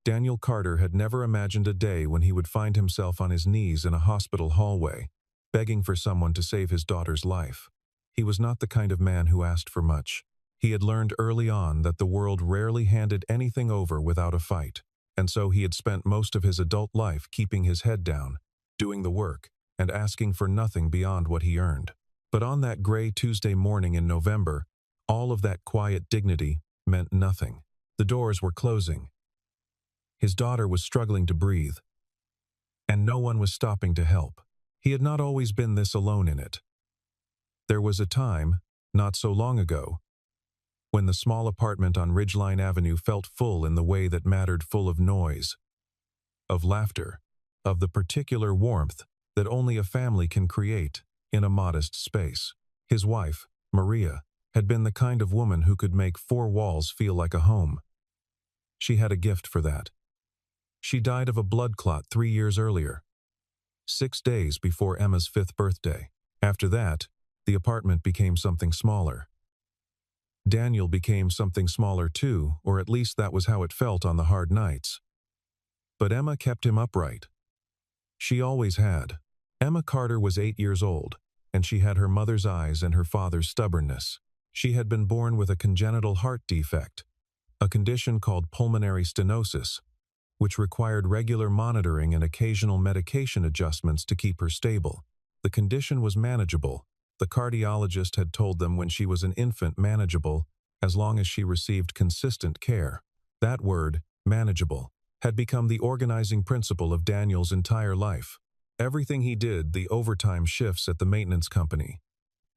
Daniel Carter had never imagined a day when he would find himself on his knees in a hospital hallway, begging for someone to save his daughter's life. He was not the kind of man who asked for much. He had learned early on that the world rarely handed anything over without a fight, and so he had spent most of his adult life keeping his head down, doing the work, and asking for nothing beyond what he earned. But on that gray Tuesday morning in November, all of that quiet dignity meant nothing. The doors were closing. His daughter was struggling to breathe, and no one was stopping to help. He had not always been this alone in it. There was a time, not so long ago, when the small apartment on Ridgeline Avenue felt full in the way that mattered, full of noise, of laughter, of the particular warmth that only a family can create in a modest space. His wife, Maria, had been the kind of woman who could make four walls feel like a home. She had a gift for that. She died of a blood clot 3 years earlier, 6 days before Emma's 5th birthday. After that, the apartment became something smaller. Daniel became something smaller too, or at least that was how it felt on the hard nights. But Emma kept him upright. She always had. Emma Carter was 8 years old, and she had her mother's eyes and her father's stubbornness. She had been born with a congenital heart defect, a condition called pulmonary stenosis, which required regular monitoring and occasional medication adjustments to keep her stable. The condition was manageable. The cardiologist had told them when she was an infant, manageable, as long as she received consistent care. That word, manageable, had become the organizing principle of Daniel's entire life. Everything he did, the overtime shifts at the maintenance company,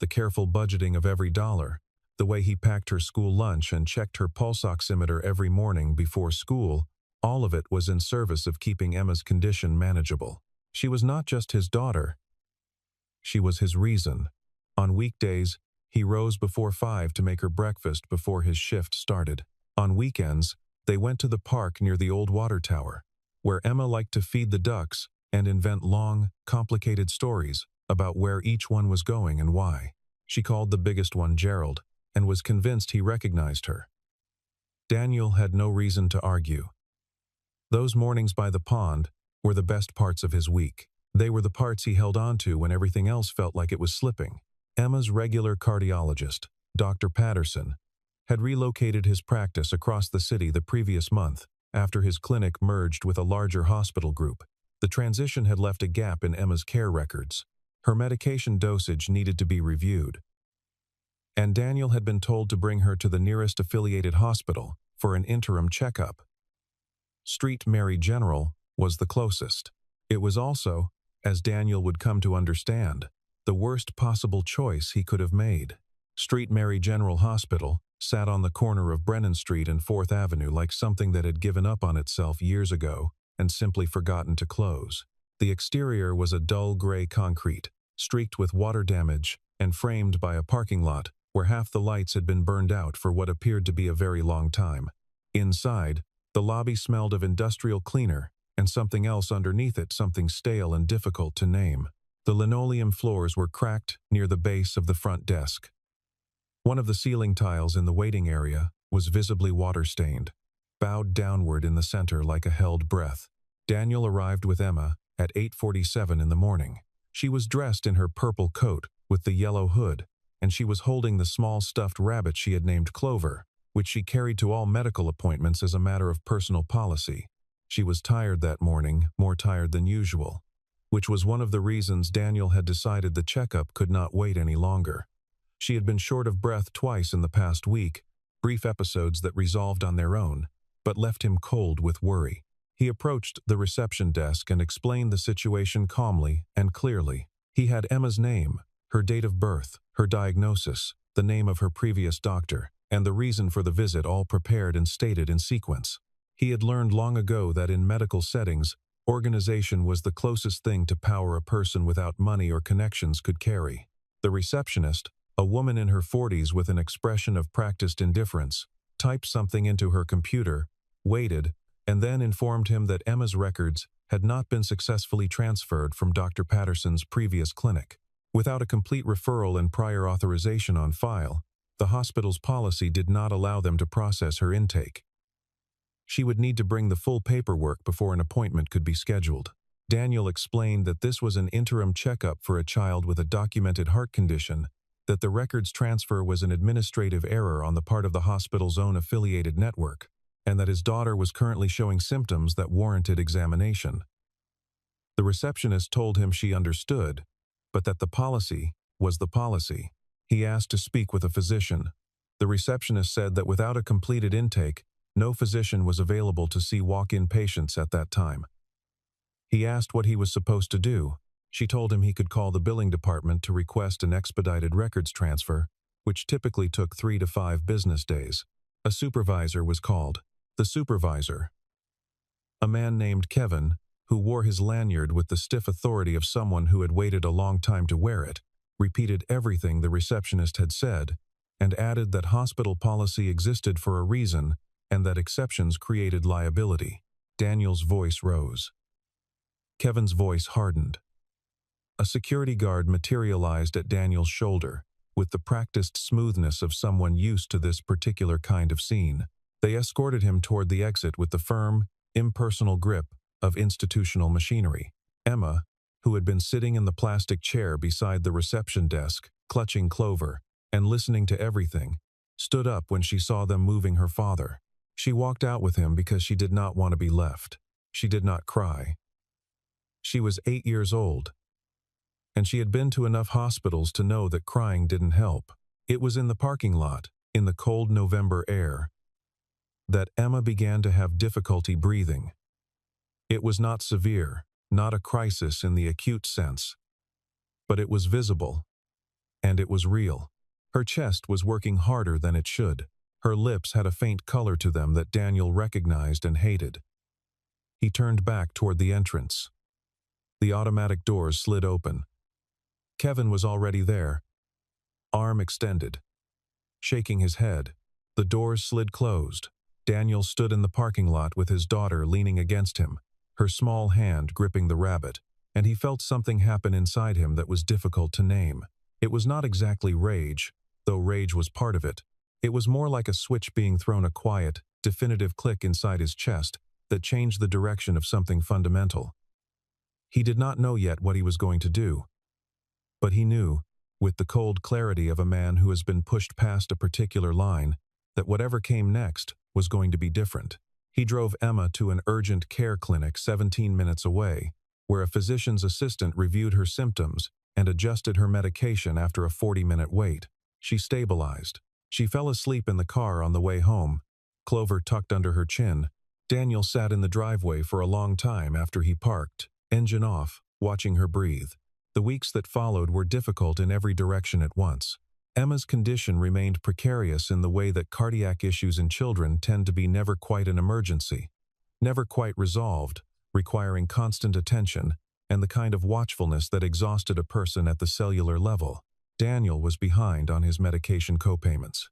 the careful budgeting of every dollar, the way he packed her school lunch and checked her pulse oximeter every morning before school, all of it was in service of keeping Emma's condition manageable. She was not just his daughter. She was his reason. On weekdays, he rose before 5 to make her breakfast before his shift started. On weekends, they went to the park near the old water tower, where Emma liked to feed the ducks and invent long, complicated stories about where each one was going and why. She called the biggest one Gerald, and was convinced he recognized her. Daniel had no reason to argue. Those mornings by the pond were the best parts of his week. They were the parts he held on to when everything else felt like it was slipping. Emma's regular cardiologist, Dr. Patterson, had relocated his practice across the city the previous month after his clinic merged with a larger hospital group. The transition had left a gap in Emma's care records. Her medication dosage needed to be reviewed, and Daniel had been told to bring her to the nearest affiliated hospital for an interim checkup. St. Mary General was the closest. It was also, as Daniel would come to understand, the worst possible choice he could have made. St. Mary General Hospital sat on the corner of Brennan Street and 4th Avenue like something that had given up on itself years ago and simply forgotten to close. The exterior was a dull gray concrete, streaked with water damage and framed by a parking lot where half the lights had been burned out for what appeared to be a very long time. Inside, the lobby smelled of industrial cleaner and something else underneath it, something stale and difficult to name. The linoleum floors were cracked near the base of the front desk. One of the ceiling tiles in the waiting area was visibly water-stained, bowed downward in the center like a held breath. Daniel arrived with Emma at 8:47 in the morning. She was dressed in her purple coat with the yellow hood, and she was holding the small stuffed rabbit she had named Clover, which she carried to all medical appointments as a matter of personal policy. She was tired that morning, more tired than usual, which was one of the reasons Daniel had decided the checkup could not wait any longer. She had been short of breath twice in the past week, brief episodes that resolved on their own, but left him cold with worry. He approached the reception desk and explained the situation calmly and clearly. He had Emma's name, her date of birth, her diagnosis, the name of her previous doctor, and the reason for the visit all prepared and stated in sequence. He had learned long ago that in medical settings, organization was the closest thing to power a person without money or connections could carry. The receptionist, a woman in her 40s with an expression of practiced indifference, typed something into her computer, waited, and then informed him that Emma's records had not been successfully transferred from Dr. Patterson's previous clinic. Without a complete referral and prior authorization on file, the hospital's policy did not allow them to process her intake. She would need to bring the full paperwork before an appointment could be scheduled. Daniel explained that this was an interim checkup for a child with a documented heart condition, that the records transfer was an administrative error on the part of the hospital's own affiliated network, and that his daughter was currently showing symptoms that warranted examination. The receptionist told him she understood, but that the policy was the policy. He asked to speak with a physician. The receptionist said that without a completed intake, no physician was available to see walk-in patients at that time. He asked what he was supposed to do. She told him he could call the billing department to request an expedited records transfer, which typically took 3 to 5 business days. A supervisor was called. The supervisor, a man named Kevin, who wore his lanyard with the stiff authority of someone who had waited a long time to wear it, repeated everything the receptionist had said, and added that hospital policy existed for a reason and that exceptions created liability. Daniel's voice rose. Kevin's voice hardened. A security guard materialized at Daniel's shoulder, with the practiced smoothness of someone used to this particular kind of scene. They escorted him toward the exit with the firm, impersonal grip of institutional machinery. Emma, who had been sitting in the plastic chair beside the reception desk, clutching Clover and listening to everything, stood up when she saw them moving her father. She walked out with him because she did not want to be left. She did not cry. She was 8 years old, and she had been to enough hospitals to know that crying didn't help. It was in the parking lot, in the cold November air, that Emma began to have difficulty breathing. It was not severe, not a crisis in the acute sense, but it was visible, and it was real. Her chest was working harder than it should. Her lips had a faint color to them that Daniel recognized and hated. He turned back toward the entrance. The automatic doors slid open. Kevin was already there, arm extended. Shaking his head, the doors slid closed. Daniel stood in the parking lot with his daughter leaning against him, her small hand gripping the rabbit, and he felt something happen inside him that was difficult to name. It was not exactly rage, though rage was part of it. It was more like a switch being thrown, a quiet, definitive click inside his chest that changed the direction of something fundamental. He did not know yet what he was going to do, but he knew, with the cold clarity of a man who has been pushed past a particular line, that whatever came next was going to be different. He drove Emma to an urgent care clinic 17 minutes away, where a physician's assistant reviewed her symptoms and adjusted her medication after a 40-minute wait. She stabilized. She fell asleep in the car on the way home, Clover tucked under her chin. Daniel sat in the driveway for a long time after he parked, engine off, watching her breathe. The weeks that followed were difficult in every direction at once. Emma's condition remained precarious in the way that cardiac issues in children tend to be never quite an emergency, never quite resolved, requiring constant attention and the kind of watchfulness that exhausted a person at the cellular level. Daniel was behind on his medication co-payments.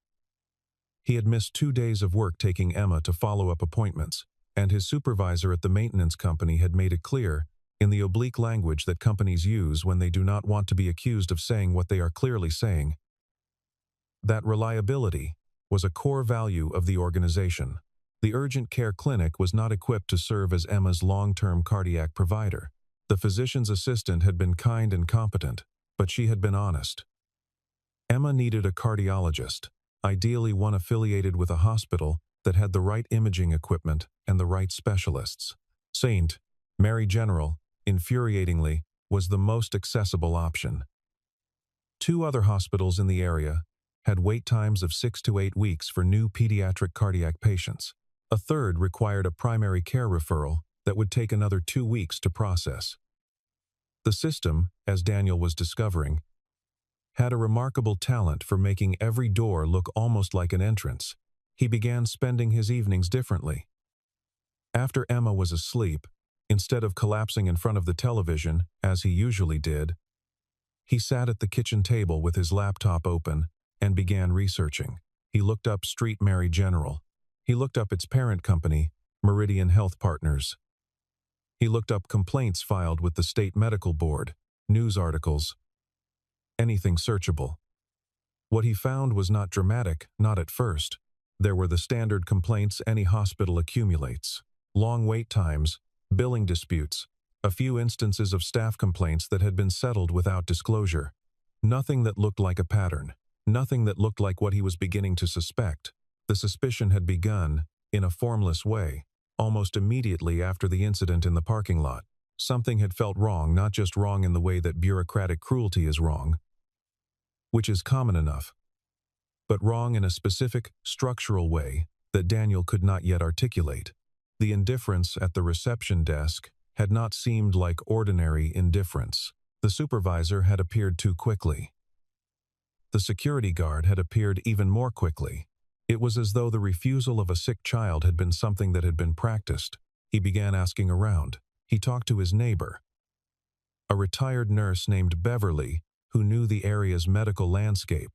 He had missed 2 days of work taking Emma to follow-up appointments, and his supervisor at the maintenance company had made it clear, in the oblique language that companies use when they do not want to be accused of saying what they are clearly saying, that reliability was a core value of the organization. The urgent care clinic was not equipped to serve as Emma's long-term cardiac provider. The physician's assistant had been kind and competent, but she had been honest. Emma needed a cardiologist, ideally one affiliated with a hospital that had the right imaging equipment and the right specialists. St. Mary General, infuriatingly, was the most accessible option. 2 other hospitals in the area had wait times of 6 to 8 weeks for new pediatric cardiac patients. A third required a primary care referral that would take another 2 weeks to process. The system, as Daniel was discovering, had a remarkable talent for making every door look almost like an entrance. He began spending his evenings differently. After Emma was asleep, instead of collapsing in front of the television, as he usually did, he sat at the kitchen table with his laptop open and began researching. He looked up Street Mary General. He looked up its parent company, Meridian Health Partners. He looked up complaints filed with the state medical board, news articles, anything searchable. What he found was not dramatic, not at first. There were the standard complaints any hospital accumulates. Long wait times, billing disputes, a few instances of staff complaints that had been settled without disclosure. Nothing that looked like a pattern. Nothing that looked like what he was beginning to suspect. The suspicion had begun, in a formless way, almost immediately after the incident in the parking lot. Something had felt wrong, not just wrong in the way that bureaucratic cruelty is wrong, which is common enough, but wrong in a specific, structural way that Daniel could not yet articulate. The indifference at the reception desk had not seemed like ordinary indifference. The supervisor had appeared too quickly. The security guard had appeared even more quickly. It was as though the refusal of a sick child had been something that had been practiced. He began asking around. He talked to his neighbor, a retired nurse named Beverly, who knew the area's medical landscape,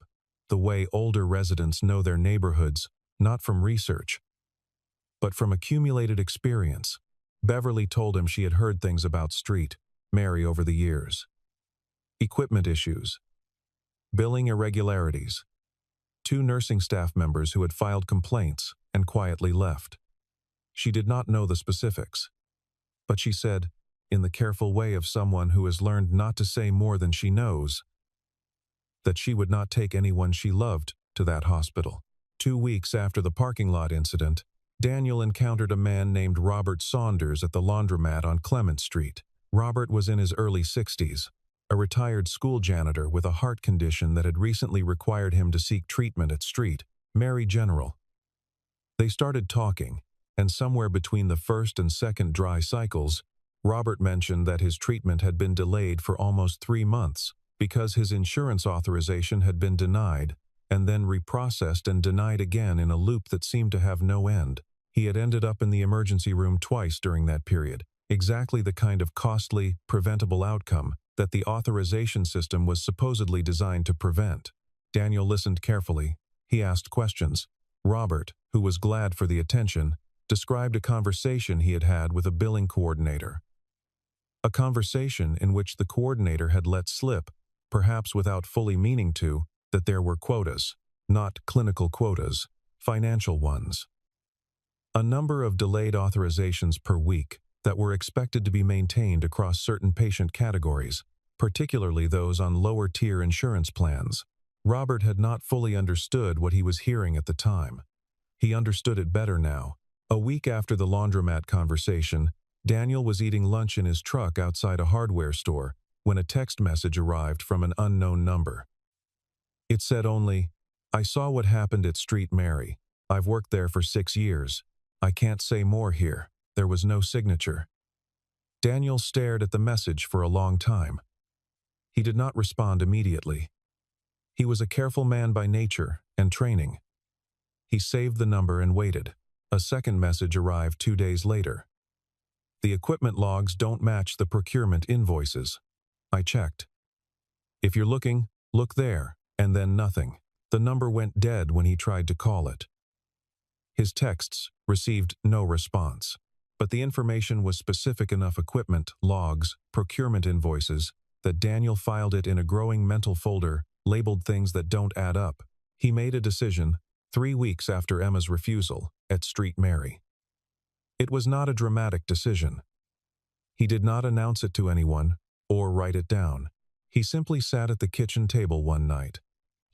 the way older residents know their neighborhoods, not from research, but from accumulated experience. Beverly told him she had heard things about Street Mary over the years. Equipment issues, billing irregularities, 2 nursing staff members who had filed complaints and quietly left. She did not know the specifics, but she said, in the careful way of someone who has learned not to say more than she knows, that she would not take anyone she loved to that hospital. 2 weeks after the parking lot incident, Daniel encountered a man named Robert Saunders at the laundromat on Clement Street. Robert was in his early 60s, a retired school janitor with a heart condition that had recently required him to seek treatment at Street Mary General. They started talking, and somewhere between the first and second dry cycles, Robert mentioned that his treatment had been delayed for almost 3 months because his insurance authorization had been denied and then reprocessed and denied again in a loop that seemed to have no end. He had ended up in the emergency room twice during that period, exactly the kind of costly, preventable outcome that the authorization system was supposedly designed to prevent. Daniel listened carefully. He asked questions. Robert, who was glad for the attention, described a conversation he had had with a billing coordinator. A conversation in which the coordinator had let slip, perhaps without fully meaning to, that there were quotas, not clinical quotas, financial ones. A number of delayed authorizations per week that were expected to be maintained across certain patient categories, particularly those on lower-tier insurance plans. Robert had not fully understood what he was hearing at the time. He understood it better now. A week after the laundromat conversation, Daniel was eating lunch in his truck outside a hardware store when a text message arrived from an unknown number. It said only, "I saw what happened at Street Mary. I've worked there for 6 years. I can't say more here." There was no signature. Daniel stared at the message for a long time. He did not respond immediately. He was a careful man by nature and training. He saved the number and waited. A second message arrived 2 days later. "The equipment logs don't match the procurement invoices. I checked. If you're looking, look there," and then nothing. The number went dead when he tried to call it. His texts received no response, but the information was specific enough: equipment, logs, procurement invoices, that Daniel filed it in a growing mental folder labeled things that don't add up. He made a decision 3 weeks after Emma's refusal at Street Mary. It was not a dramatic decision. He did not announce it to anyone or write it down. He simply sat at the kitchen table one night,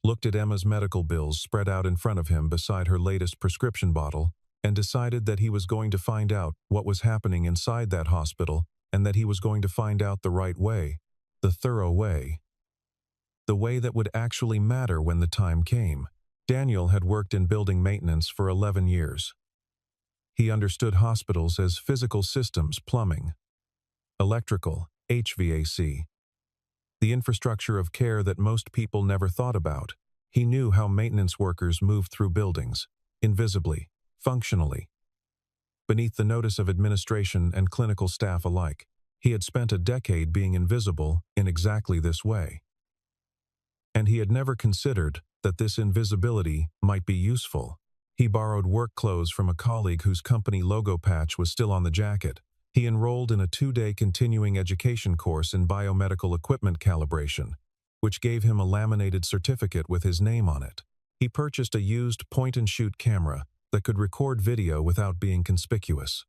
looked at Emma's medical bills spread out in front of him beside her latest prescription bottle, and decided that he was going to find out what was happening inside that hospital, and that he was going to find out the right way, the thorough way, the way that would actually matter when the time came. Daniel had worked in building maintenance for 11 years. He understood hospitals as physical systems: plumbing, electrical, HVAC, the infrastructure of care that most people never thought about. He knew how maintenance workers moved through buildings, invisibly, functionally, beneath the notice of administration and clinical staff alike. He had spent a decade being invisible in exactly this way. And he had never considered that this invisibility might be useful. He borrowed work clothes from a colleague whose company logo patch was still on the jacket. He enrolled in a 2-day continuing education course in biomedical equipment calibration, which gave him a laminated certificate with his name on it. He purchased a used point-and-shoot camera that could record video without being conspicuous.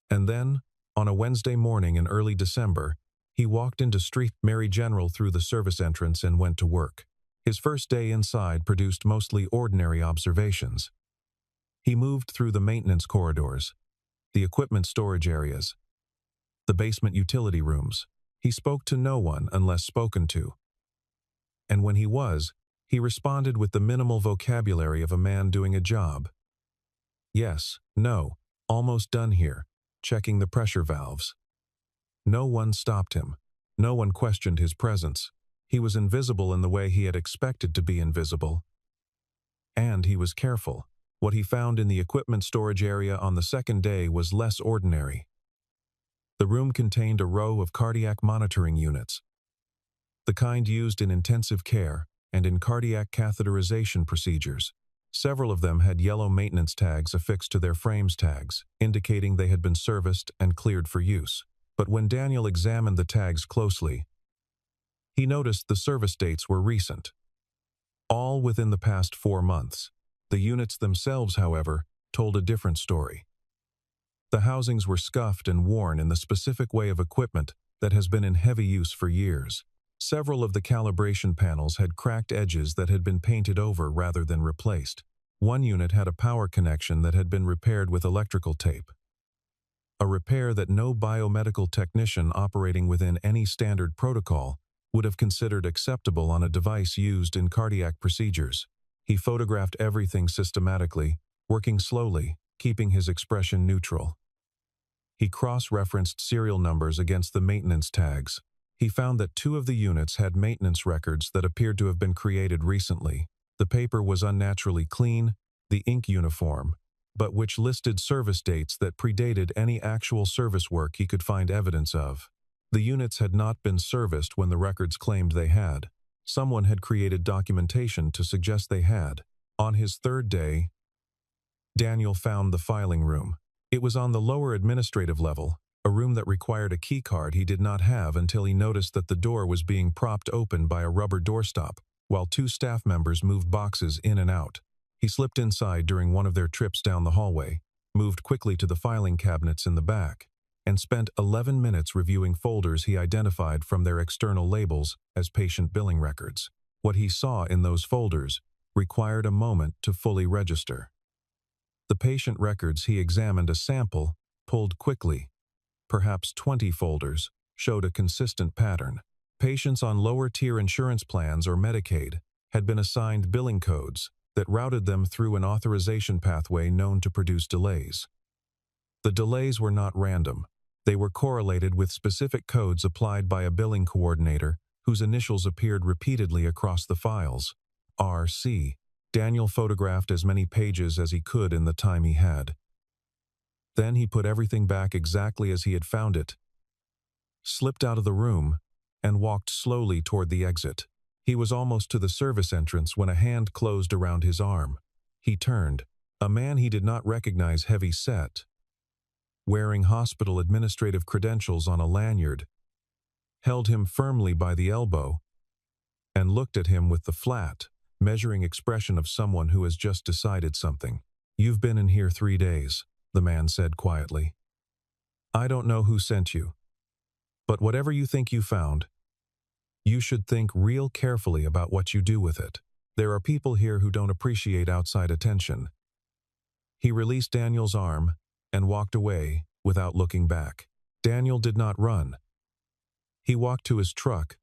And then, on a Wednesday morning in early December, he walked into Street Mary General through the service entrance and went to work. His first day inside produced mostly ordinary observations. He moved through the maintenance corridors, the equipment storage areas, the basement utility rooms. He spoke to no one unless spoken to. And when he responded with the minimal vocabulary of a man doing a job. Yes, no, almost done here, checking the pressure valves. No one stopped him. No one questioned his presence. He was invisible in the way he had expected to be invisible. And he was careful. What he found in the equipment storage area on the second day was less ordinary. The room contained a row of cardiac monitoring units, the kind used in intensive care and in cardiac catheterization procedures. Several of them had yellow maintenance tags affixed to their frames tags, indicating they had been serviced and cleared for use. But when Daniel examined the tags closely, he noticed the service dates were recent, all within the past 4 months. The units themselves, however, told a different story. The housings were scuffed and worn in the specific way of equipment that has been in heavy use for years. Several of the calibration panels had cracked edges that had been painted over rather than replaced. One unit had a power connection that had been repaired with electrical tape, a repair that no biomedical technician operating within any standard protocol would have considered acceptable on a device used in cardiac procedures. He photographed everything systematically, working slowly, keeping his expression neutral. He cross-referenced serial numbers against the maintenance tags. He found that 2 of the units had maintenance records that appeared to have been created recently. The paper was unnaturally clean, the ink uniform, but which listed service dates that predated any actual service work he could find evidence of. The units had not been serviced when the records claimed they had. Someone had created documentation to suggest they had. On his third day, Daniel found the filing room. It was on the lower administrative level, a room that required a key card he did not have until he noticed that the door was being propped open by a rubber doorstop, while 2 staff members moved boxes in and out. He slipped inside during one of their trips down the hallway, moved quickly to the filing cabinets in the back, and spent 11 minutes reviewing folders he identified from their external labels as patient billing records. What he saw in those folders required a moment to fully register. The patient records he examined a sample, pulled quickly. Perhaps 20 folders, showed a consistent pattern. Patients on lower-tier insurance plans or Medicaid had been assigned billing codes that routed them through an authorization pathway known to produce delays. The delays were not random. They were correlated with specific codes applied by a billing coordinator whose initials appeared repeatedly across the files. R.C. Daniel photographed as many pages as he could in the time he had. Then he put everything back exactly as he had found it, slipped out of the room, and walked slowly toward the exit. He was almost to the service entrance when a hand closed around his arm. He turned. A man he did not recognize, heavy-set, wearing hospital administrative credentials on a lanyard, held him firmly by the elbow and looked at him with the flat, measuring expression of someone who has just decided something. "You've been in here 3 days," the man said quietly. "I don't know who sent you, but whatever you think you found, you should think real carefully about what you do with it. There are people here who don't appreciate outside attention." He released Daniel's arm and walked away without looking back. Daniel did not run. He walked to his truck,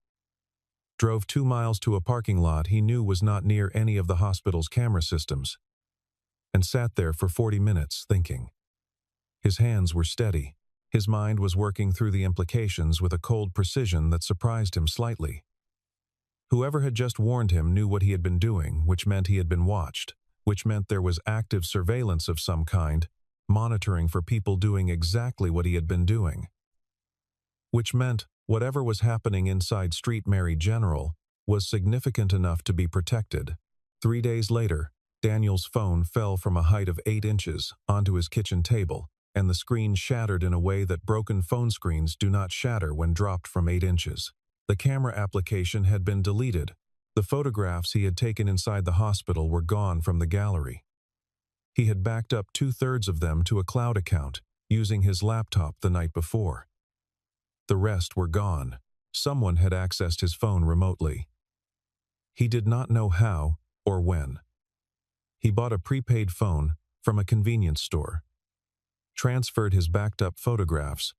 drove 2 miles to a parking lot he knew was not near any of the hospital's camera systems, and sat there for 40 minutes thinking. His hands were steady. His mind was working through the implications with a cold precision that surprised him slightly. Whoever had just warned him knew what he had been doing, which meant he had been watched, which meant there was active surveillance of some kind, monitoring for people doing exactly what he had been doing. Which meant whatever was happening inside Street Mary General was significant enough to be protected. 3 days later, Daniel's phone fell from a height of 8 inches onto his kitchen table, and the screen shattered in a way that broken phone screens do not shatter when dropped from 8 inches. The camera application had been deleted, The photographs he had taken inside the hospital were gone from the gallery. He had backed up 2/3 of them to a cloud account, using his laptop the night before. The rest were gone. Someone had accessed his phone remotely. He did not know how or when. He bought a prepaid phone from a convenience store, transferred his backed-up photographs,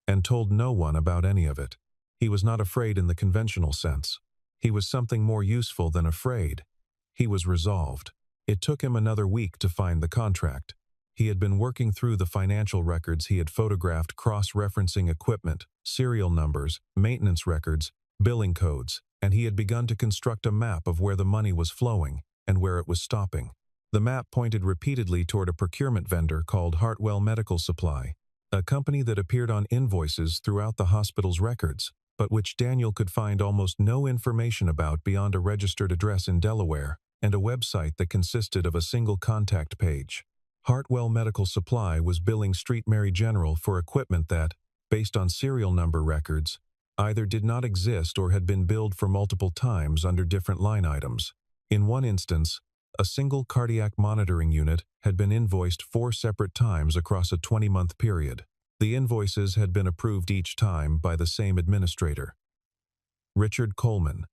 and told no one about any of it. He was not afraid in the conventional sense. He was something more useful than afraid. He was resolved. It took him another week to find the contract. He had been working through the financial records he had photographed, cross-referencing equipment, serial numbers, maintenance records, billing codes, and he had begun to construct a map of where the money was flowing and where it was stopping. The map pointed repeatedly toward a procurement vendor called Hartwell Medical Supply, a company that appeared on invoices throughout the hospital's records, but which Daniel could find almost no information about beyond a registered address in Delaware and a website that consisted of a single contact page. Hartwell Medical Supply was billing Street Mary General for equipment that, based on serial number records, either did not exist or had been billed for multiple times under different line items. In one instance, a single cardiac monitoring unit had been invoiced 4 separate times across a 20-month period. The invoices had been approved each time by the same administrator. Richard Coleman,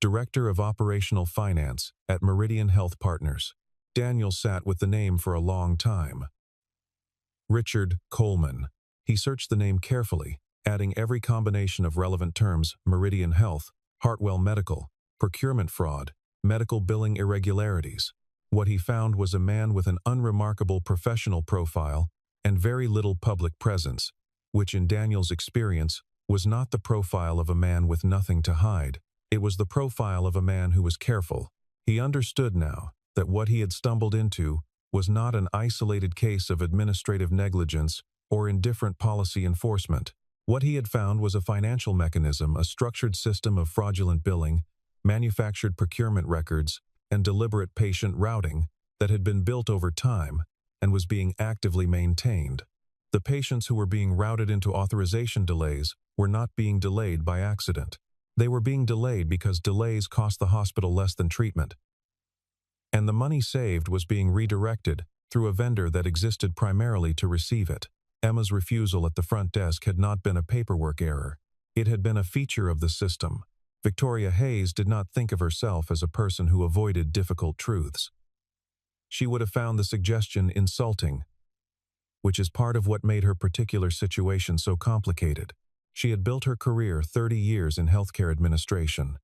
Director of Operational Finance at Meridian Health Partners. Daniel sat with the name for a long time. Richard Coleman. He searched the name carefully, adding every combination of relevant terms: Meridian Health, Hartwell Medical, procurement fraud, medical billing irregularities. What he found was a man with an unremarkable professional profile and very little public presence, which in Daniel's experience was not the profile of a man with nothing to hide. It was the profile of a man who was careful. He understood now that what he had stumbled into was not an isolated case of administrative negligence or indifferent policy enforcement. What he had found was a financial mechanism, a structured system of fraudulent billing, manufactured procurement records, and deliberate patient routing that had been built over time and was being actively maintained. The patients who were being routed into authorization delays were not being delayed by accident. They were being delayed because delays cost the hospital less than treatment, and the money saved was being redirected through a vendor that existed primarily to receive it. Emma's refusal at the front desk had not been a paperwork error. It had been a feature of the system. Victoria Hayes did not think of herself as a person who avoided difficult truths. She would have found the suggestion insulting, which is part of what made her particular situation so complicated. She had built her career 30 years in healthcare administration,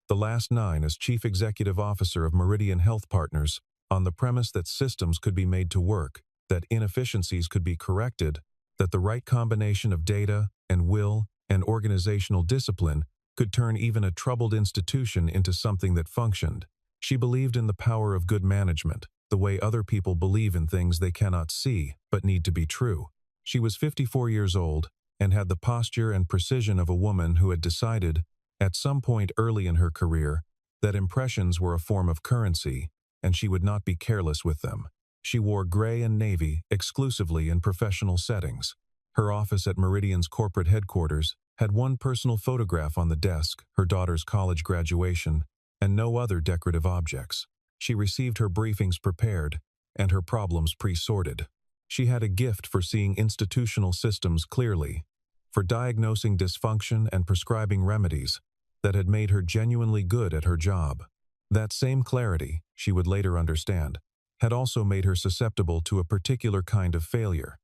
the last 9 as Chief Executive Officer of Meridian Health Partners, on the premise that systems could be made to work, that inefficiencies could be corrected, that the right combination of data and will and organizational discipline could turn even a troubled institution into something that functioned. She believed in the power of good management, the way other people believe in things they cannot see but need to be true. She was 54 years old and had the posture and precision of a woman who had decided, at some point early in her career, that impressions were a form of currency, and she would not be careless with them. She wore gray and navy exclusively in professional settings. Her office at Meridian's corporate headquarters had one personal photograph on the desk, her daughter's college graduation, and no other decorative objects. She received her briefings prepared and her problems pre-sorted. She had a gift for seeing institutional systems clearly, for diagnosing dysfunction and prescribing remedies that had made her genuinely good at her job. That same clarity, she would later understand, had also made her susceptible to a particular kind of failure.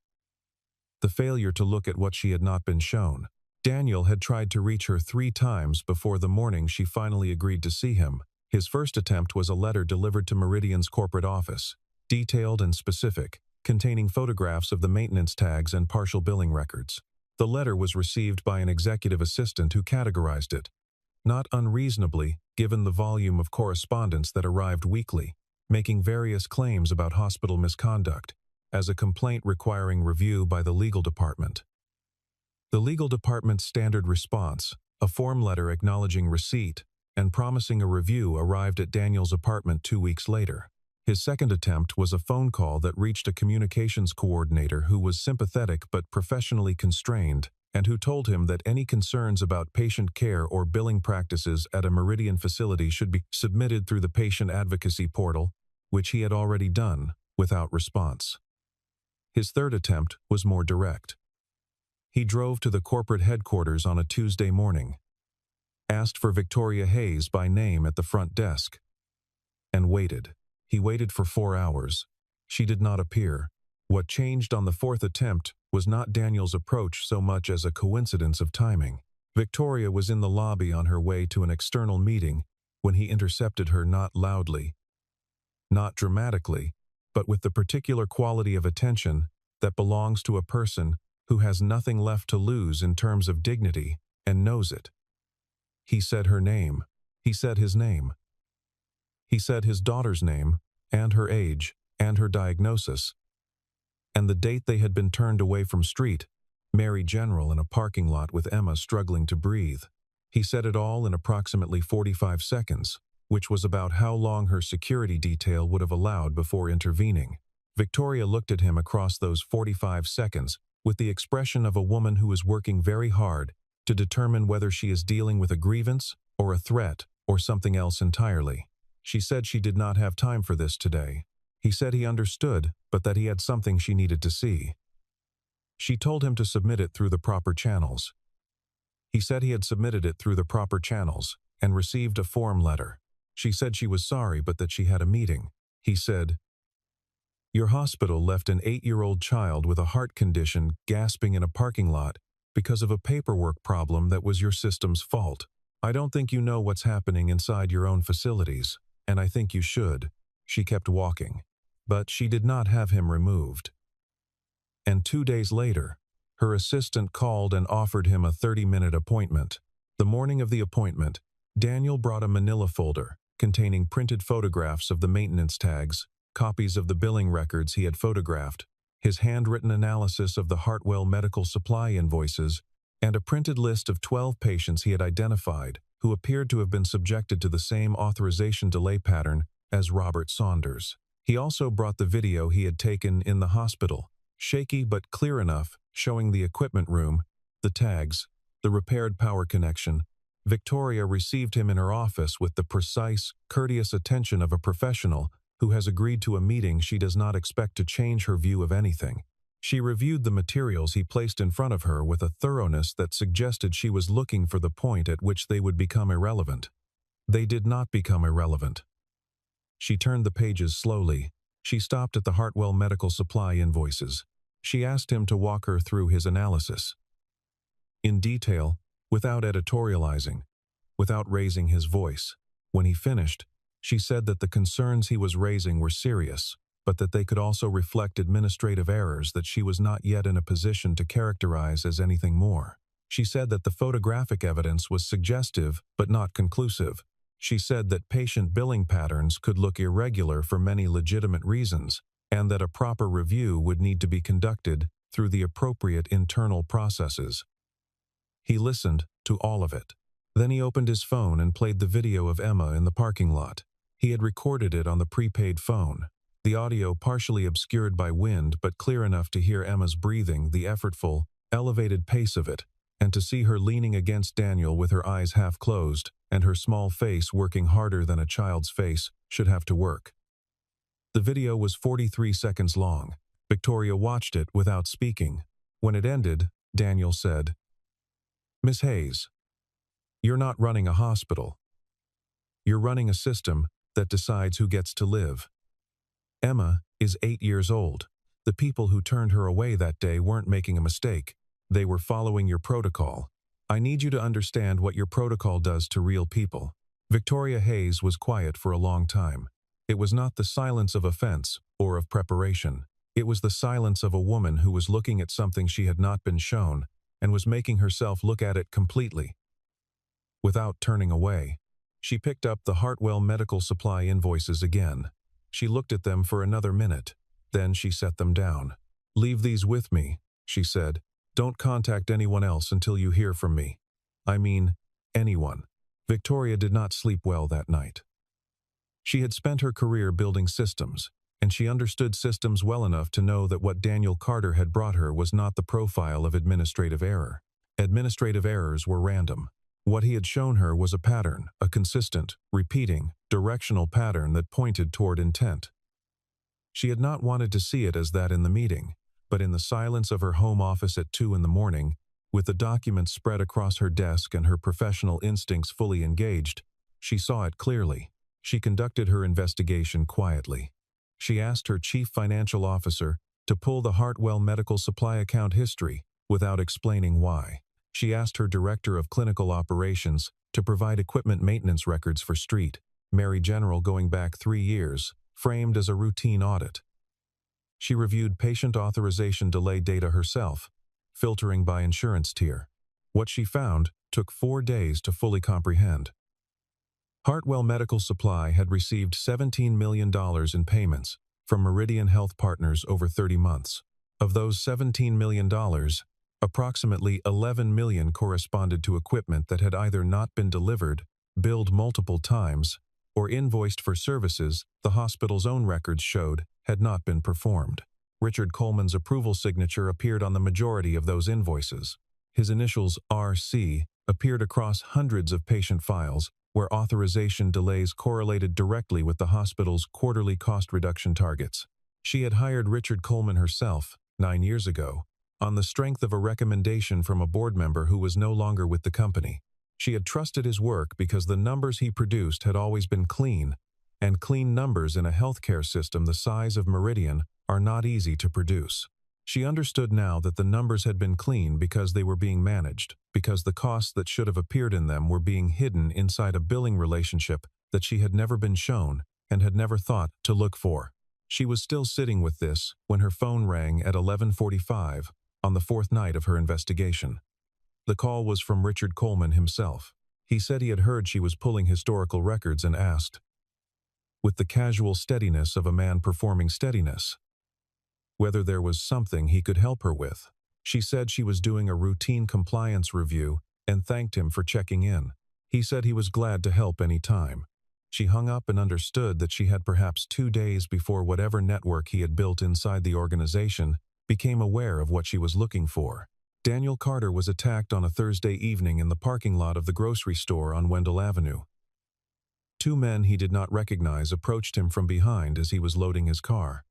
The failure to look at what she had not been shown. Daniel had tried to reach her 3 times before the morning she finally agreed to see him. His first attempt was a letter delivered to Meridian's corporate office, detailed and specific, containing photographs of the maintenance tags and partial billing records. The letter was received by an executive assistant who categorized it, not unreasonably given the volume of correspondence that arrived weekly, making various claims about hospital misconduct, as a complaint requiring review by the legal department. The legal department's standard response, a form letter acknowledging receipt and promising a review, arrived at Daniel's apartment 2 weeks later. His second attempt was a phone call that reached a communications coordinator who was sympathetic but professionally constrained and who told him that any concerns about patient care or billing practices at a Meridian facility should be submitted through the patient advocacy portal, which he had already done, without response. His third attempt was more direct. He drove to the corporate headquarters on a Tuesday morning, asked for Victoria Hayes by name at the front desk, and waited. He waited for 4 hours. She did not appear. What changed on the fourth attempt was not Daniel's approach so much as a coincidence of timing. Victoria was in the lobby on her way to an external meeting when he intercepted her, not loudly, not dramatically, but with the particular quality of attention that belongs to a person who has nothing left to lose in terms of dignity and knows it. He said her name. He said his name. He said his daughter's name, and her age, and her diagnosis, and the date they had been turned away from Street, Mary General, in a parking lot with Emma struggling to breathe. He said it all in approximately 45 seconds, which was about how long her security detail would have allowed before intervening. Victoria looked at him across those 45 seconds with the expression of a woman who is working very hard to determine whether she is dealing with a grievance or a threat or something else entirely. She said she did not have time for this today. He said he understood, but that he had something she needed to see. She told him to submit it through the proper channels. He said he had submitted it through the proper channels and received a form letter. She said she was sorry, but that she had a meeting. He said, "Your hospital left an 8-year-old child with a heart condition gasping in a parking lot because of a paperwork problem that was your system's fault. I don't think you know what's happening inside your own facilities, and I think you should." She kept walking, but she did not have him removed. And 2 days later, her assistant called and offered him a 30-minute appointment. The morning of the appointment, Daniel brought a manila folder containing printed photographs of the maintenance tags, copies of the billing records he had photographed, his handwritten analysis of the Hartwell medical supply invoices, and a printed list of 12 patients he had identified who appeared to have been subjected to the same authorization delay pattern as Robert Saunders. He also brought the video he had taken in the hospital, shaky but clear enough, showing the equipment room, the tags, the repaired power connection. Victoria received him in her office with the precise, courteous attention of a professional who has agreed to a meeting she does not expect to change her view of anything. She reviewed the materials he placed in front of her with a thoroughness that suggested she was looking for the point at which they would become irrelevant. They did not become irrelevant. She turned the pages slowly. She stopped at the Hartwell medical supply invoices. She asked him to walk her through his analysis. In detail, without editorializing, without raising his voice. When he finished, she said that the concerns he was raising were serious, but that they could also reflect administrative errors that she was not yet in a position to characterize as anything more. She said that the photographic evidence was suggestive but not conclusive. She said that patient billing patterns could look irregular for many legitimate reasons, and that a proper review would need to be conducted through the appropriate internal processes. He listened to all of it. Then he opened his phone and played the video of Emma in the parking lot. He had recorded it on the prepaid phone. The audio partially obscured by wind, but clear enough to hear Emma's breathing, the effortful, elevated pace of it, and to see her leaning against Daniel with her eyes half closed and her small face working harder than a child's face should have to work. The video was 43 seconds long. Victoria watched it without speaking. When it ended, Daniel said, "Miss Hayes, you're not running a hospital. You're running a system that decides who gets to live. Emma is 8 years old. The people who turned her away that day weren't making a mistake. They were following your protocol. I need you to understand what your protocol does to real people." Victoria Hayes was quiet for a long time. It was not the silence of offense or of preparation. It was the silence of a woman who was looking at something she had not been shown and was making herself look at it completely. Without turning away, she picked up the Hartwell medical supply invoices again. She looked at them for another minute. Then she set them down. "Leave these with me," she said. "Don't contact anyone else until you hear from me. I mean, anyone." Victoria did not sleep well that night. She had spent her career building systems, and she understood systems well enough to know that what Daniel Carter had brought her was not the profile of administrative error. Administrative errors were random. What he had shown her was a pattern, a consistent, repeating, directional pattern that pointed toward intent. She had not wanted to see it as that in the meeting, but in the silence of her home office at 2 in the morning, with the documents spread across her desk and her professional instincts fully engaged, she saw it clearly. She conducted her investigation quietly. She asked her chief financial officer to pull the Hartwell medical supply account history without explaining why. She asked her director of clinical operations to provide equipment maintenance records for Street, Mary General going back 3 years, framed as a routine audit. She reviewed patient authorization delay data herself, filtering by insurance tier. What she found took 4 days to fully comprehend. Hartwell Medical Supply had received $17 million in payments from Meridian Health Partners over 30 months. Of those $17 million, approximately $11 million corresponded to equipment that had either not been delivered, billed multiple times, or invoiced for services the hospital's own records showed had not been performed. Richard Coleman's approval signature appeared on the majority of those invoices. His initials RC appeared across hundreds of patient files where authorization delays correlated directly with the hospital's quarterly cost reduction targets. She had hired Richard Coleman herself 9 years ago, on the strength of a recommendation from a board member who was no longer with the company. She had trusted his work because the numbers he produced had always been clean, and clean numbers in a healthcare system the size of Meridian are not easy to produce. She understood now that the numbers had been clean because they were being managed, because the costs that should have appeared in them were being hidden inside a billing relationship that she had never been shown and had never thought to look for. She was still sitting with this when her phone rang at 11:45 on the 4th night of her investigation. The call was from Richard Coleman himself. He said he had heard she was pulling historical records and asked, with the casual steadiness of a man performing steadiness, whether there was something he could help her with. She said she was doing a routine compliance review and thanked him for checking in. He said he was glad to help any time. She hung up and understood that she had perhaps 2 days before whatever network he had built inside the organization became aware of what she was looking for. Daniel Carter was attacked on a Thursday evening in the parking lot of the grocery store on Wendell Avenue. 2 men he did not recognize approached him from behind as he was loading his car.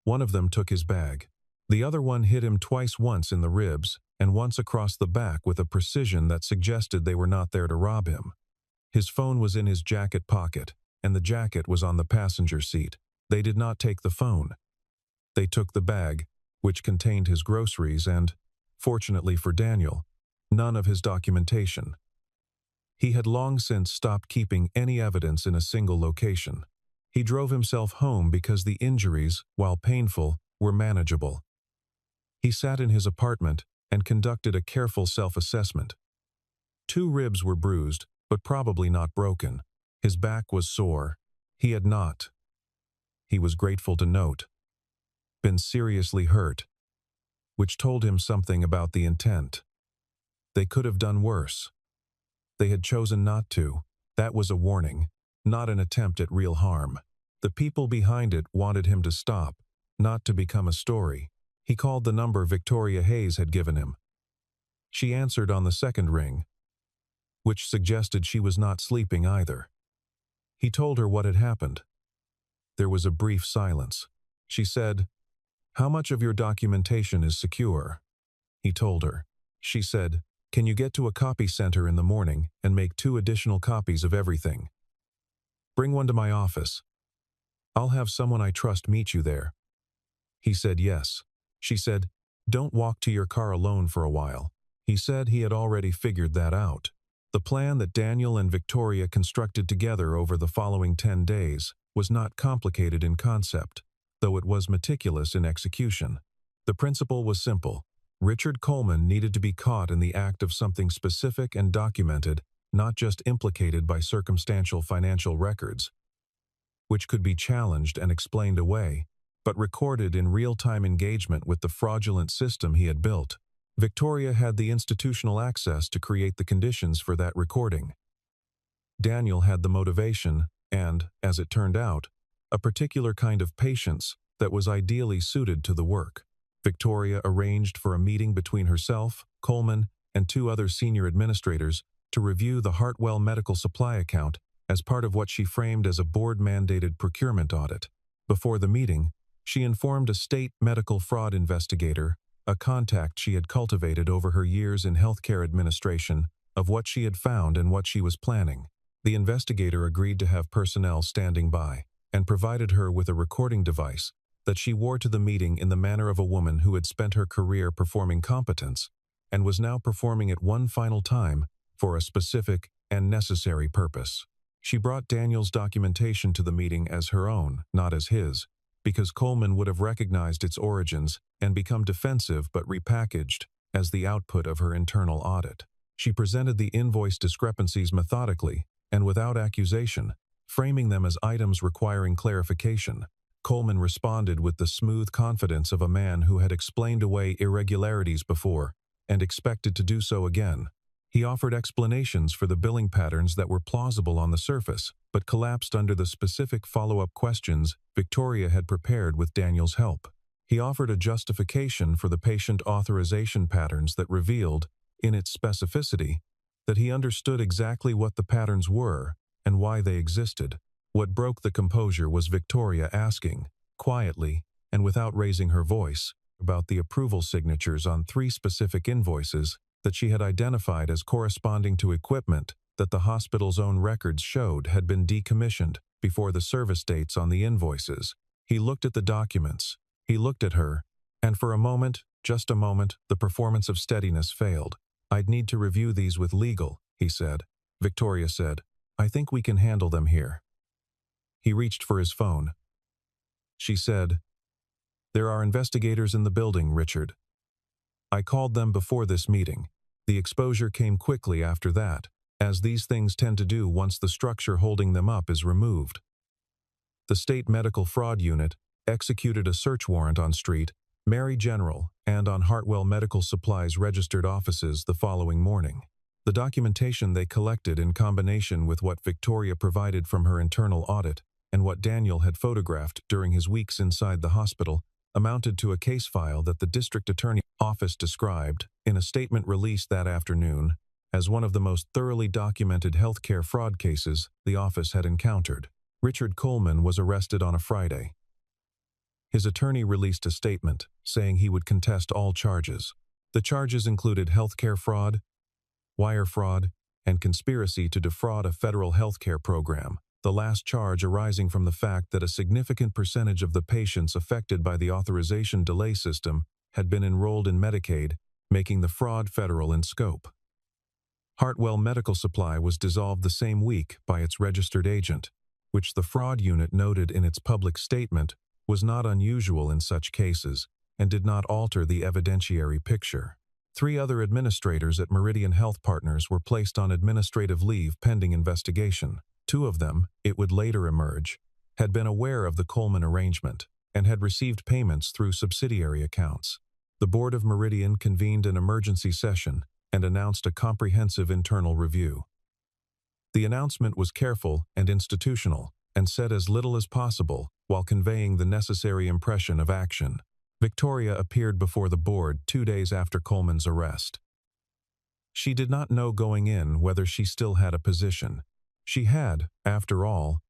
One of them took his bag. The other one hit him twice, once in the ribs and once across the back with a precision that suggested they were not there to rob him. His phone was in his jacket pocket, and the jacket was on the passenger seat. They did not take the phone. They took the bag, which contained his groceries and, fortunately for Daniel, none of his documentation. He had long since stopped keeping any evidence in a single location. He drove himself home because the injuries, while painful, were manageable. He sat in his apartment and conducted a careful self-assessment. 2 ribs were bruised, but probably not broken. His back was sore. He had not, he was grateful to note, been seriously hurt, which told him something about the intent. They could have done worse. They had chosen not to. That was a warning, not an attempt at real harm. The people behind it wanted him to stop, not to become a story. He called the number Victoria Hayes had given him. She answered on the second ring, which suggested she was not sleeping either. He told her what had happened. There was a brief silence. She said, "How much of your documentation is secure?" He told her. She said, "Can you get to a copy center in the morning and make 2 additional copies of everything? Bring one to my office. I'll have someone I trust meet you there." He said yes. She said, "Don't walk to your car alone for a while." He said he had already figured that out. The plan that Daniel and Victoria constructed together over the following 10 days was not complicated in concept, though it was meticulous in execution. The principle was simple. Richard Coleman needed to be caught in the act of something specific and documented, not just implicated by circumstantial financial records, which could be challenged and explained away, but recorded in real-time engagement with the fraudulent system he had built. Victoria had the institutional access to create the conditions for that recording. Daniel had the motivation and, as it turned out, a particular kind of patience that was ideally suited to the work. Victoria arranged for a meeting between herself, Coleman, and 2 other senior administrators to review the Hartwell medical supply account as part of what she framed as a board-mandated procurement audit. Before the meeting, she informed a state medical fraud investigator, a contact she had cultivated over her years in healthcare administration, of what she had found and what she was planning. The investigator agreed to have personnel standing by, and provided her with a recording device that she wore to the meeting in the manner of a woman who had spent her career performing competence and was now performing it one final time for a specific and necessary purpose. She brought Daniel's documentation to the meeting as her own, not as his, because Coleman would have recognized its origins and become defensive but repackaged as the output of her internal audit. She presented the invoice discrepancies methodically and without accusation, framing them as items requiring clarification. Coleman responded with the smooth confidence of a man who had explained away irregularities before and expected to do so again. He offered explanations for the billing patterns that were plausible on the surface, but collapsed under the specific follow-up questions Victoria had prepared with Daniel's help. He offered a justification for the patient authorization patterns that revealed, in its specificity, that he understood exactly what the patterns were and why they existed. What broke the composure was Victoria asking, quietly and without raising her voice, about the approval signatures on 3 specific invoices that she had identified as corresponding to equipment that the hospital's own records showed had been decommissioned before the service dates on the invoices. He looked at the documents. He looked at her, and for a moment, just a moment, the performance of steadiness failed. "I'd need to review these with legal," he said. Victoria said, "I think we can handle them here." He reached for his phone. She said, "There are investigators in the building, Richard. I called them before this meeting. The exposure came quickly after that, as these things tend to do once the structure holding them up is removed." The State Medical Fraud Unit executed a search warrant on Street, Mary General, and on Hartwell Medical Supply's registered offices the following morning. The documentation they collected in combination with what Victoria provided from her internal audit and what Daniel had photographed during his weeks inside the hospital amounted to a case file that the district attorney's office described, in a statement released that afternoon, as one of the most thoroughly documented healthcare fraud cases the office had encountered. Richard Coleman was arrested on a Friday. His attorney released a statement saying he would contest all charges. The charges included healthcare fraud, wire fraud, and conspiracy to defraud a federal healthcare program, the last charge arising from the fact that a significant percentage of the patients affected by the authorization delay system had been enrolled in Medicaid, making the fraud federal in scope. Hartwell Medical Supply was dissolved the same week by its registered agent, which the fraud unit noted in its public statement was not unusual in such cases and did not alter the evidentiary picture. 3 other administrators at Meridian Health Partners were placed on administrative leave pending investigation. 2 of them, it would later emerge, had been aware of the Coleman arrangement and had received payments through subsidiary accounts. The board of Meridian convened an emergency session and announced a comprehensive internal review. The announcement was careful and institutional and said as little as possible while conveying the necessary impression of action. Victoria appeared before the board 2 days after Coleman's arrest. She did not know going in whether she still had a position. She had, after all,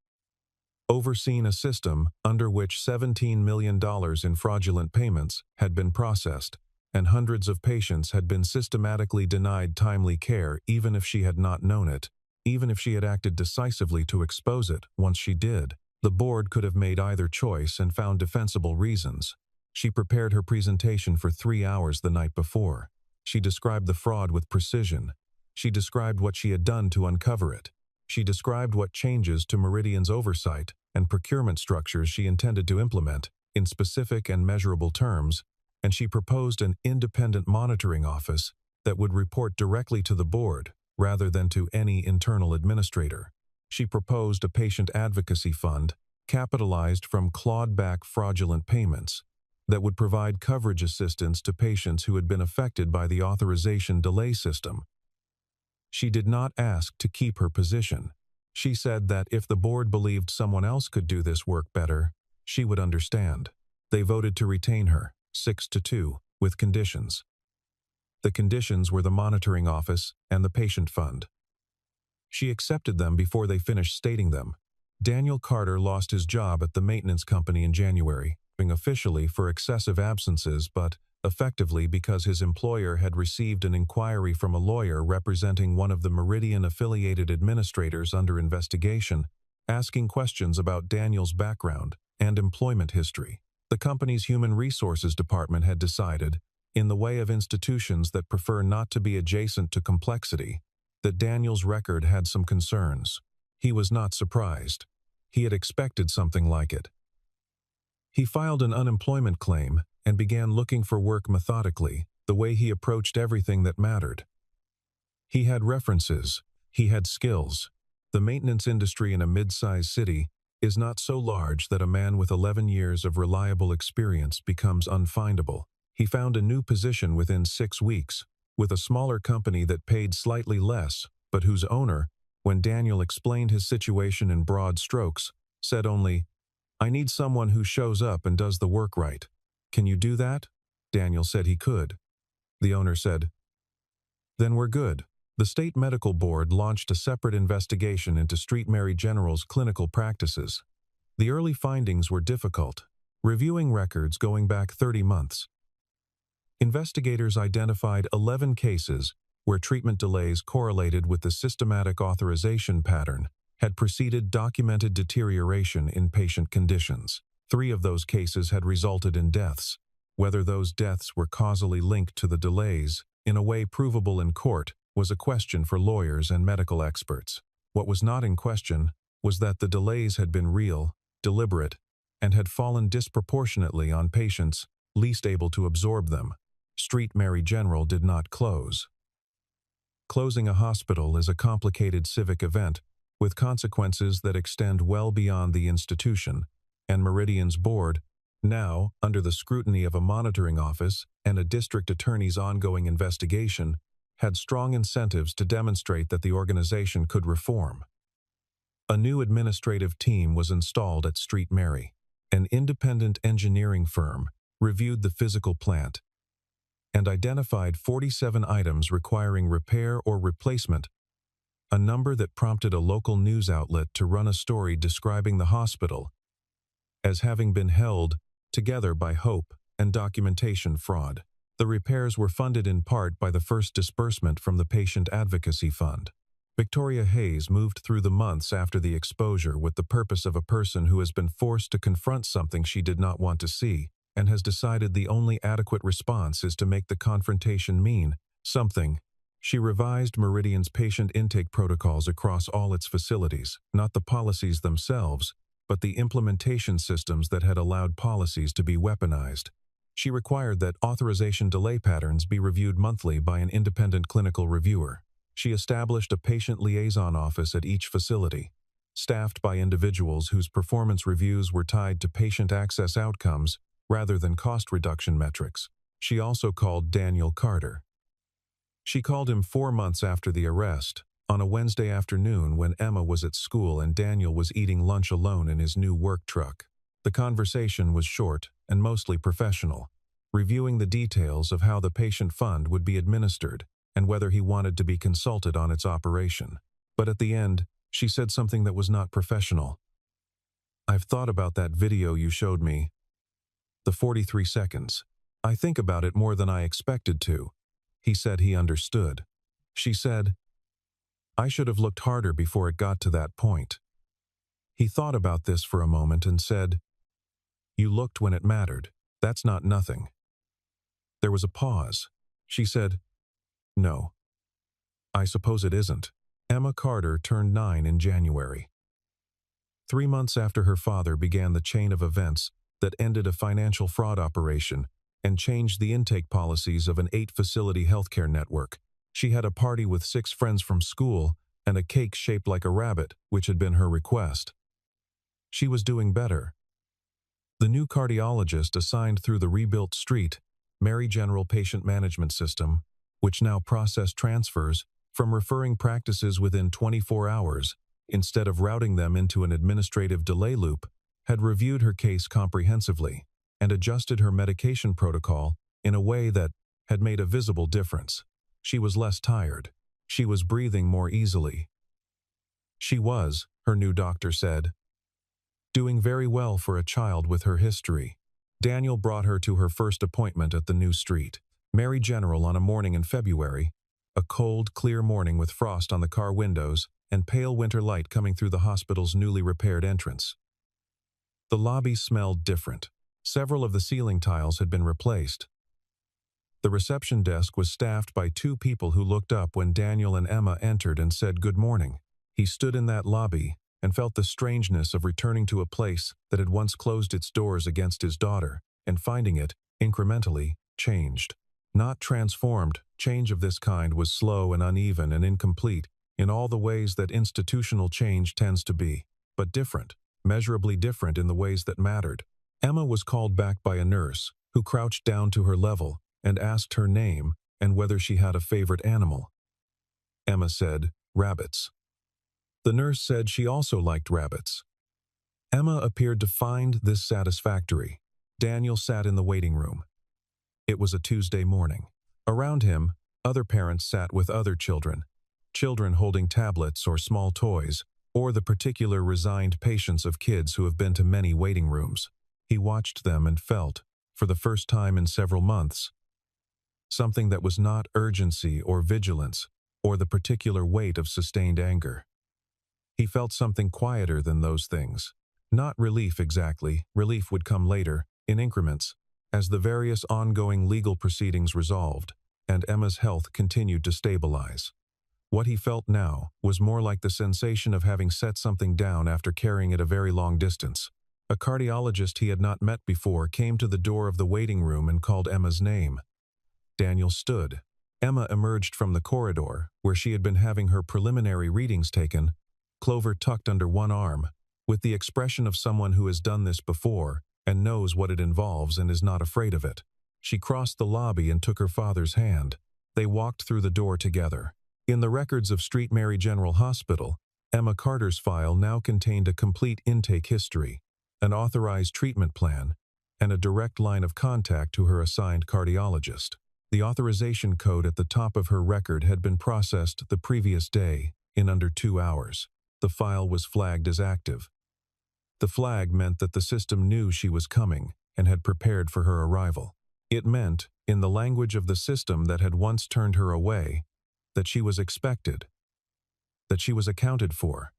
overseen a system under which $17 million in fraudulent payments had been processed, and hundreds of patients had been systematically denied timely care even if she had not known it, even if she had acted decisively to expose it once she did. The board could have made either choice and found defensible reasons. She prepared her presentation for 3 hours the night before. She described the fraud with precision. She described what she had done to uncover it. She described what changes to Meridian's oversight and procurement structures she intended to implement in specific and measurable terms, and she proposed an independent monitoring office that would report directly to the board rather than to any internal administrator. She proposed a patient advocacy fund capitalized from clawed-back fraudulent payments that would provide coverage assistance to patients who had been affected by the authorization delay system. She did not ask to keep her position. She said that if the board believed someone else could do this work better, she would understand. They voted to retain her, 6-2, with conditions. The conditions were the monitoring office and the patient fund. She accepted them before they finished stating them. Daniel Carter lost his job at the maintenance company in January, being officially for excessive absences but effectively because his employer had received an inquiry from a lawyer representing one of the Meridian-affiliated administrators under investigation, asking questions about Daniel's background and employment history. The company's human resources department had decided, in the way of institutions that prefer not to be adjacent to complexity, that Daniel's record had some concerns. He was not surprised. He had expected something like it. He filed an unemployment claim and began looking for work methodically, the way he approached everything that mattered. He had references. He had skills. The maintenance industry in a mid-sized city is not so large that a man with 11 years of reliable experience becomes unfindable. He found a new position within 6 weeks, with a smaller company that paid slightly less, but whose owner, when Daniel explained his situation in broad strokes, said only, "I need someone who shows up and does the work right. Can you do that?" Daniel said he could. The owner said, "Then we're good." The state medical board launched a separate investigation into Street Mary General's clinical practices. The early findings were difficult, reviewing records going back 30 months. Investigators identified 11 cases where treatment delays correlated with the systematic authorization pattern had preceded documented deterioration in patient conditions. 3 of those cases had resulted in deaths. Whether those deaths were causally linked to the delays, in a way provable in court, was a question for lawyers and medical experts. What was not in question was that the delays had been real, deliberate, and had fallen disproportionately on patients least able to absorb them. Street Mary General did not close. Closing a hospital is a complicated civic event with consequences that extend well beyond the institution, and Meridian's board, now under the scrutiny of a monitoring office and a district attorney's ongoing investigation, had strong incentives to demonstrate that the organization could reform. A new administrative team was installed at Street Mary. An independent engineering firm reviewed the physical plant and identified 47 items requiring repair or replacement, a number that prompted a local news outlet to run a story describing the hospital as having been held together by hope and documentation fraud. The repairs were funded in part by the first disbursement from the Patient Advocacy Fund. Victoria Hayes moved through the months after the exposure with the purpose of a person who has been forced to confront something she did not want to see, and has decided the only adequate response is to make the confrontation mean something. She revised Meridian's patient intake protocols across all its facilities, not the policies themselves, but the implementation systems that had allowed policies to be weaponized. She required that authorization delay patterns be reviewed monthly by an independent clinical reviewer. She established a patient liaison office at each facility, staffed by individuals whose performance reviews were tied to patient access outcomes rather than cost reduction metrics. She also called Daniel Carter. She called him 4 months after the arrest, on a Wednesday afternoon when Emma was at school and Daniel was eating lunch alone in his new work truck. The conversation was short and mostly professional, reviewing the details of how the patient fund would be administered and whether he wanted to be consulted on its operation. But at the end, she said something that was not professional. "I've thought about that video you showed me. The 43 seconds. I think about it more than I expected to." He said he understood. She said, "I should have looked harder before it got to that point." He thought about this for a moment and said, "You looked when it mattered. That's not nothing." There was a pause. She said, "No. I suppose it isn't." Emma Carter turned 9 in January. 3 months after her father began the chain of events that ended a financial fraud operation and changed the intake policies of an 8-facility healthcare network, she had a party with 6 friends from school and a cake shaped like a rabbit, which had been her request. She was doing better. The new cardiologist assigned through the rebuilt Street Mary General patient management system, which now processed transfers from referring practices within 24 hours instead of routing them into an administrative delay loop, had reviewed her case comprehensively and adjusted her medication protocol in a way that had made a visible difference. She was less tired. She was breathing more easily. She was, her new doctor said, doing very well for a child with her history. Daniel brought her to her first appointment at the new street, Mary General, on a morning in February, a cold, clear morning with frost on the car windows and pale winter light coming through the hospital's newly repaired entrance. The lobby smelled different. Several of the ceiling tiles had been replaced. The reception desk was staffed by 2 people who looked up when Daniel and Emma entered and said good morning. He stood in that lobby and felt the strangeness of returning to a place that had once closed its doors against his daughter and finding it, incrementally, changed. Not transformed, change of this kind was slow and uneven and incomplete in all the ways that institutional change tends to be, but different, measurably different in the ways that mattered. Emma was called back by a nurse who crouched down to her level and asked her name and whether she had a favorite animal. Emma said, rabbits. The nurse said she also liked rabbits. Emma appeared to find this satisfactory. Daniel sat in the waiting room. It was a Tuesday morning. Around him, other parents sat with other children, children holding tablets or small toys, or the particular resigned patience of kids who have been to many waiting rooms. He watched them and felt, for the first time in several months, something that was not urgency or vigilance, or the particular weight of sustained anger. He felt something quieter than those things. Not relief exactly, relief would come later, in increments, as the various ongoing legal proceedings resolved, and Emma's health continued to stabilize. What he felt now was more like the sensation of having set something down after carrying it a very long distance. A cardiologist he had not met before came to the door of the waiting room and called Emma's name. Daniel stood. Emma emerged from the corridor, where she had been having her preliminary readings taken, Clover tucked under one arm, with the expression of someone who has done this before and knows what it involves and is not afraid of it. She crossed the lobby and took her father's hand. They walked through the door together. In the records of Street Mary General Hospital, Emma Carter's file now contained a complete intake history, an authorized treatment plan, and a direct line of contact to her assigned cardiologist. The authorization code at the top of her record had been processed the previous day in under 2 hours. The file was flagged as active. The flag meant that the system knew she was coming and had prepared for her arrival. It meant, in the language of the system that had once turned her away, that she was expected, that she was accounted for,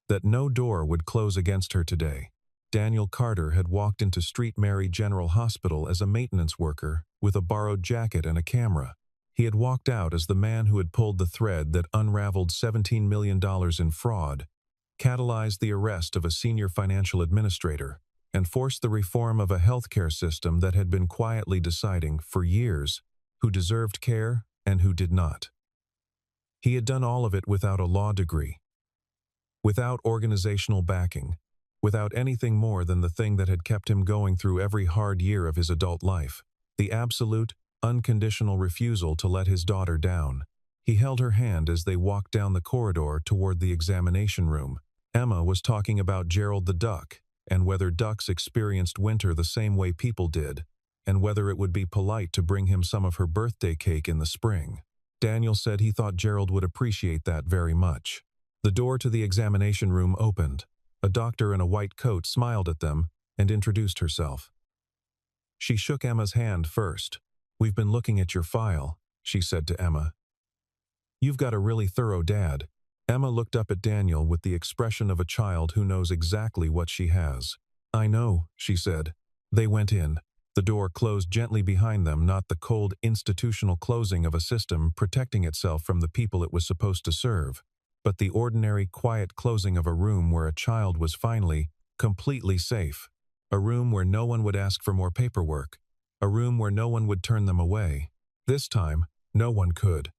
that no door would close against her today. Daniel Carter had walked into Street Mary General Hospital as a maintenance worker with a borrowed jacket and a camera. He had walked out as the man who had pulled the thread that unraveled $17 million in fraud, catalyzed the arrest of a senior financial administrator, and forced the reform of a healthcare system that had been quietly deciding, for years, who deserved care and who did not. He had done all of it without a law degree, without organizational backing, without anything more than the thing that had kept him going through every hard year of his adult life, the absolute, unconditional refusal to let his daughter down. He held her hand as they walked down the corridor toward the examination room. Emma was talking about Gerald the duck, and whether ducks experienced winter the same way people did, and whether it would be polite to bring him some of her birthday cake in the spring. Daniel said he thought Gerald would appreciate that very much. The door to the examination room opened. A doctor in a white coat smiled at them and introduced herself. She shook Emma's hand first. "We've been looking at your file," she said to Emma. "You've got a really thorough dad." Emma looked up at Daniel with the expression of a child who knows exactly what she has. "I know," she said. They went in. The door closed gently behind them, not the cold institutional closing of a system protecting itself from the people it was supposed to serve, but the ordinary quiet closing of a room where a child was finally, completely safe. A room where no one would ask for more paperwork. A room where no one would turn them away. This time, no one could.